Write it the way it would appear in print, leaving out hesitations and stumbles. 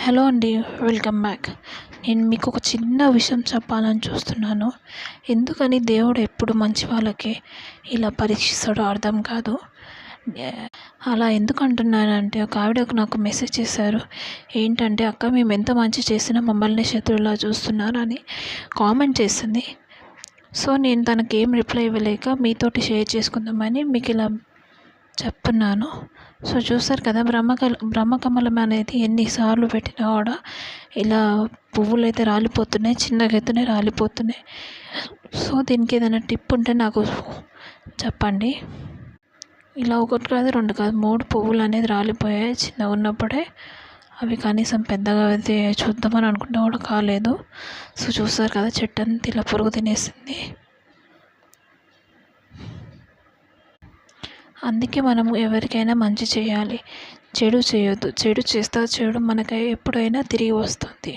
Hello అండి, welcome back. నేను మీకు ఒక చిన్న విషయం చెప్పాలని చూస్తున్నాను. ఎందుకని దేవుడు ఎప్పుడు మంచి వాళ్ళకే ఇలా పరీక్షిస్తాడో అర్థం కాదు. అలా ఎందుకు అంటున్నానంటే, ఒక ఆవిడ నాకు మెసేజ్ చేశారు. ఏంటంటే, అక్క మేము ఎంత మంచి చేసినా మమ్మల్ని శత్రువులా చూస్తున్నారు అని కామెంట్ చేసింది. సో నేను తనకి ఏం రిప్లై ఇవ్వలేక మీతోటి షేర్ చేసుకుందామని మీకు ఇలా చెప్తున్నాను. సో చూసారు కదా, బ్రహ్మకమలం అనేది ఎన్నిసార్లు పెట్టినా కూడా ఇలా పువ్వులు అయితే రాలిపోతున్నాయి, చిన్నగా అయితేనే రాలిపోతున్నాయి. సో దీనికి ఏదైనా టిప్ ఉంటే నాకు చెప్పండి. ఇలా ఒకటి కాదు, రెండు కాదు, 3 పువ్వులు అనేది రాలిపోయాయి చిన్నగా ఉన్నప్పుడే. అవి కనీసం పెద్దగా అయితే చూద్దామని అనుకుంటే కూడా కాలేదు. సో చూసారు కదా, చెట్టు అంతా ఇలా పురుగు తినేసింది. అందుకే మనము ఎవరికైనా మంచి చేయాలి, చెడు చేయొద్దు. చెడు చేస్తే చెడు మనకి ఎప్పుడైనా తిరిగి వస్తుంది.